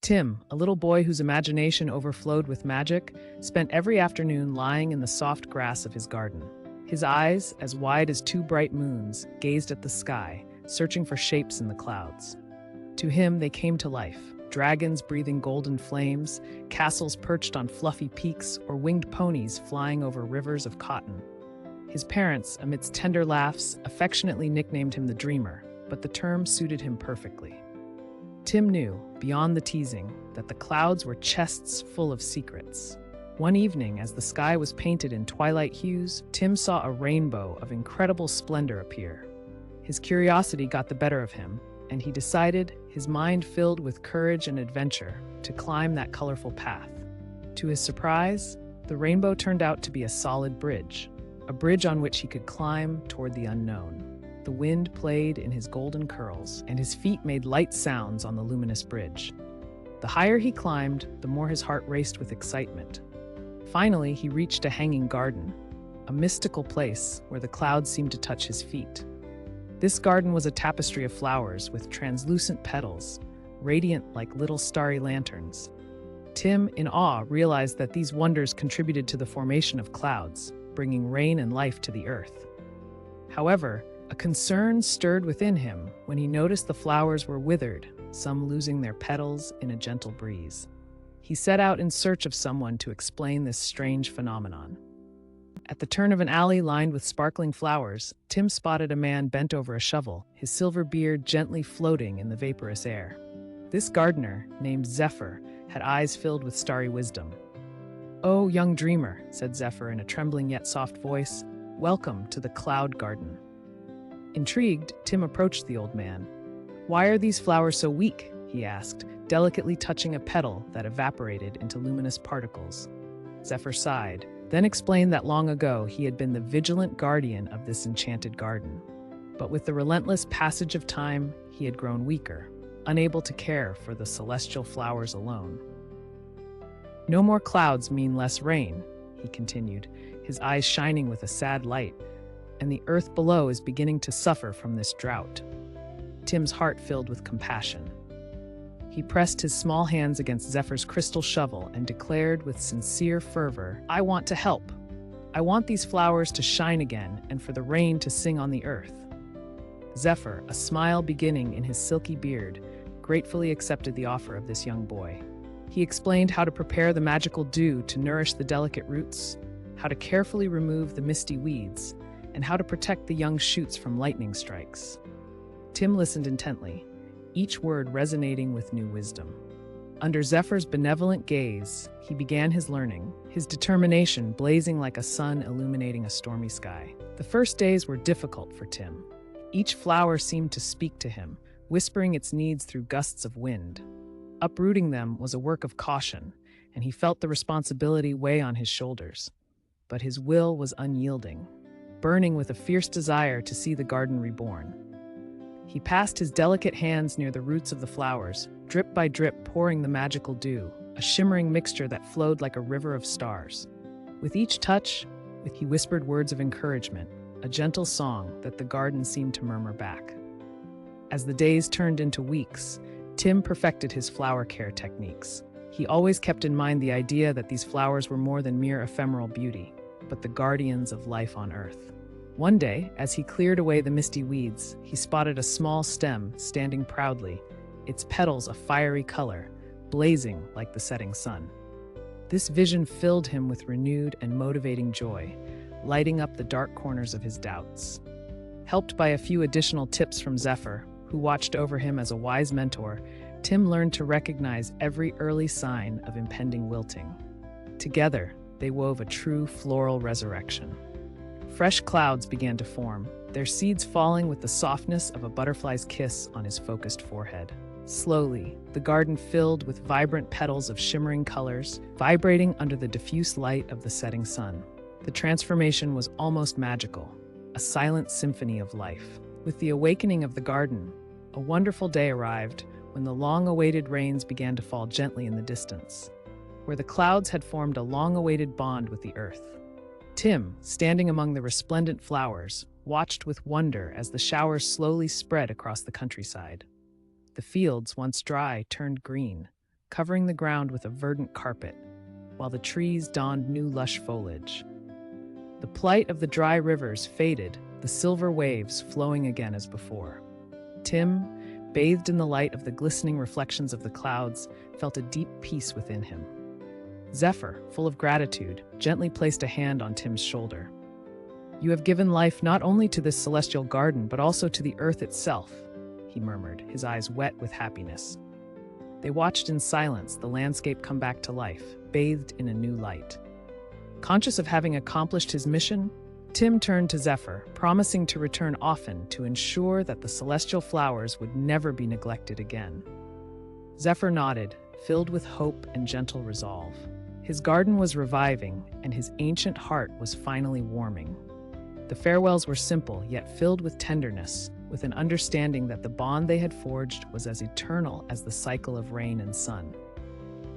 Tim, a little boy whose imagination overflowed with magic, spent every afternoon lying in the soft grass of his garden. His eyes, as wide as two bright moons, gazed at the sky, searching for shapes in the clouds. To him, they came to life: dragons breathing golden flames, castles perched on fluffy peaks, or winged ponies flying over rivers of cotton. His parents, amidst tender laughs, affectionately nicknamed him the Dreamer, but the term suited him perfectly. Tim knew, beyond the teasing, that the clouds were chests full of secrets. One evening, as the sky was painted in twilight hues, Tim saw a rainbow of incredible splendor appear. His curiosity got the better of him, and he decided, his mind filled with courage and adventure, to climb that colorful path. To his surprise, the rainbow turned out to be a solid bridge, a bridge on which he could climb toward the unknown. The wind played in his golden curls, and his feet made light sounds on the luminous bridge. The higher he climbed, the more his heart raced with excitement. Finally, he reached a hanging garden, a mystical place where the clouds seemed to touch his feet. This garden was a tapestry of flowers with translucent petals, radiant like little starry lanterns. Tim, in awe, realized that these wonders contributed to the formation of clouds, bringing rain and life to the earth. However, a concern stirred within him when he noticed the flowers were withered, some losing their petals in a gentle breeze. He set out in search of someone to explain this strange phenomenon. At the turn of an alley lined with sparkling flowers, Tim spotted a man bent over a shovel, his silver beard gently floating in the vaporous air. This gardener, named Zephyr, had eyes filled with starry wisdom. "Oh, young dreamer," said Zephyr in a trembling yet soft voice, "welcome to the Cloud Garden." Intrigued, Tim approached the old man. "Why are these flowers so weak?" he asked, delicately touching a petal that evaporated into luminous particles. Zephyr sighed, then explained that long ago he had been the vigilant guardian of this enchanted garden. But with the relentless passage of time, he had grown weaker, unable to care for the celestial flowers alone. "No more clouds mean less rain," he continued, his eyes shining with a sad light, "and the earth below is beginning to suffer from this drought." Tim's heart filled with compassion. He pressed his small hands against Zephyr's crystal shovel and declared with sincere fervor, "I want to help. I want these flowers to shine again and for the rain to sing on the earth." Zephyr, a smile beginning in his silky beard, gratefully accepted the offer of this young boy. He explained how to prepare the magical dew to nourish the delicate roots, how to carefully remove the misty weeds, and how to protect the young shoots from lightning strikes. Tim listened intently, each word resonating with new wisdom. Under Zephyr's benevolent gaze, he began his learning, his determination blazing like a sun illuminating a stormy sky. The first days were difficult for Tim. Each flower seemed to speak to him, whispering its needs through gusts of wind. Uprooting them was a work of caution, and he felt the responsibility weigh on his shoulders. But his will was unyielding, burning with a fierce desire to see the garden reborn. He passed his delicate hands near the roots of the flowers, drip by drip pouring the magical dew, a shimmering mixture that flowed like a river of stars. With each touch, he whispered words of encouragement, a gentle song that the garden seemed to murmur back. As the days turned into weeks, Tim perfected his flower care techniques. He always kept in mind the idea that these flowers were more than mere ephemeral beauty, but the guardians of life on earth. One day, as he cleared away the misty weeds, he spotted a small stem standing proudly, its petals a fiery color, blazing like the setting sun. This vision filled him with renewed and motivating joy, lighting up the dark corners of his doubts. Helped by a few additional tips from Zephyr, who watched over him as a wise mentor, Tim learned to recognize every early sign of impending wilting. Together, they wove a true floral resurrection. Fresh clouds began to form, their seeds falling with the softness of a butterfly's kiss on his focused forehead. Slowly, the garden filled with vibrant petals of shimmering colors, vibrating under the diffuse light of the setting sun. The transformation was almost magical, a silent symphony of life. With the awakening of the garden, a wonderful day arrived when the long-awaited rains began to fall gently in the distance, where the clouds had formed a long-awaited bond with the earth. Tim, standing among the resplendent flowers, watched with wonder as the showers slowly spread across the countryside. The fields, once dry, turned green, covering the ground with a verdant carpet, while the trees donned new lush foliage. The plight of the dry rivers faded, the silver waves flowing again as before. Tim, bathed in the light of the glistening reflections of the clouds, felt a deep peace within him. Zephyr, full of gratitude, gently placed a hand on Tim's shoulder. "You have given life not only to this celestial garden, but also to the earth itself," he murmured, his eyes wet with happiness. They watched in silence the landscape come back to life, bathed in a new light. Conscious of having accomplished his mission, Tim turned to Zephyr, promising to return often to ensure that the celestial flowers would never be neglected again. Zephyr nodded, filled with hope and gentle resolve. His garden was reviving, and his ancient heart was finally warming. The farewells were simple, yet filled with tenderness, with an understanding that the bond they had forged was as eternal as the cycle of rain and sun.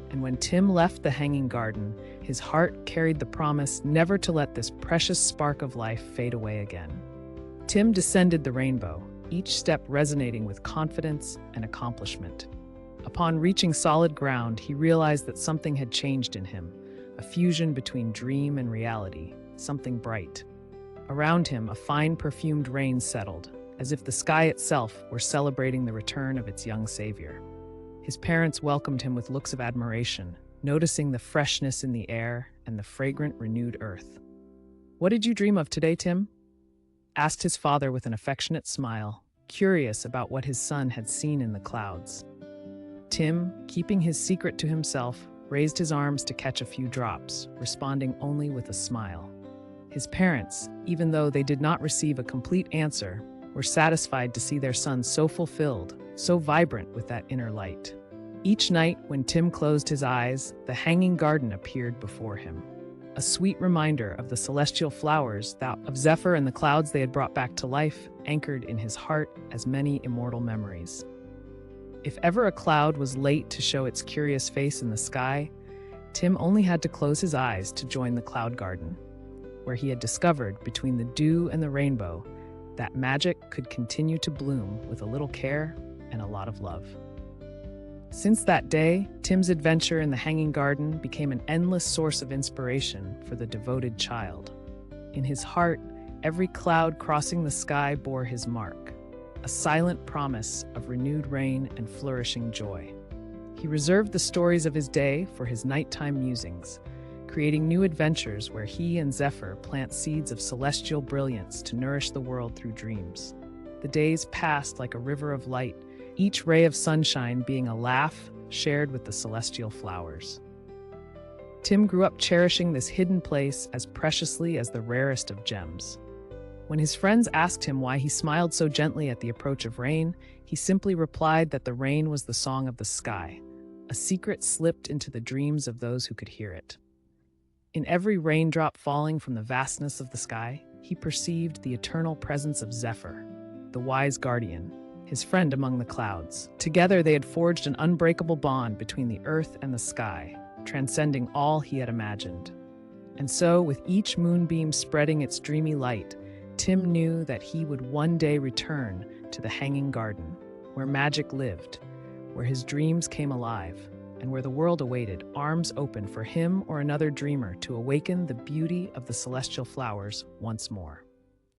And when Tim left the hanging garden, his heart carried the promise never to let this precious spark of life fade away again. Tim descended the rainbow, each step resonating with confidence and accomplishment. Upon reaching solid ground, he realized that something had changed in him, a fusion between dream and reality, something bright. Around him, a fine perfumed rain settled, as if the sky itself were celebrating the return of its young savior. His parents welcomed him with looks of admiration, noticing the freshness in the air and the fragrant, renewed earth. "What did you dream of today, Tim?" asked his father with an affectionate smile, curious about what his son had seen in the clouds. Tim, keeping his secret to himself, raised his arms to catch a few drops, responding only with a smile. His parents, even though they did not receive a complete answer, were satisfied to see their son so fulfilled, so vibrant with that inner light. Each night, when Tim closed his eyes, the hanging garden appeared before him, a sweet reminder of the celestial flowers that of Zephyr and the clouds they had brought back to life, anchored in his heart as many immortal memories. If ever a cloud was late to show its curious face in the sky, Tim only had to close his eyes to join the cloud garden, where he had discovered, between the dew and the rainbow, that magic could continue to bloom with a little care and a lot of love. Since that day, Tim's adventure in the hanging garden became an endless source of inspiration for the devoted child. In his heart, every cloud crossing the sky bore his mark, a silent promise of renewed rain and flourishing joy. He reserved the stories of his day for his nighttime musings, creating new adventures where he and Zephyr plant seeds of celestial brilliance to nourish the world through dreams. The days passed like a river of light, each ray of sunshine being a laugh shared with the celestial flowers. Tim grew up cherishing this hidden place as preciously as the rarest of gems. When his friends asked him why he smiled so gently at the approach of rain, he simply replied that the rain was the song of the sky, a secret slipped into the dreams of those who could hear it. In every raindrop falling from the vastness of the sky, he perceived the eternal presence of Zephyr, the wise guardian, his friend among the clouds. Together they had forged an unbreakable bond between the earth and the sky, transcending all he had imagined. And so, with each moonbeam spreading its dreamy light, Tim knew that he would one day return to the hanging garden, where magic lived, where his dreams came alive, and where the world awaited, arms open for him or another dreamer to awaken the beauty of the celestial flowers once more.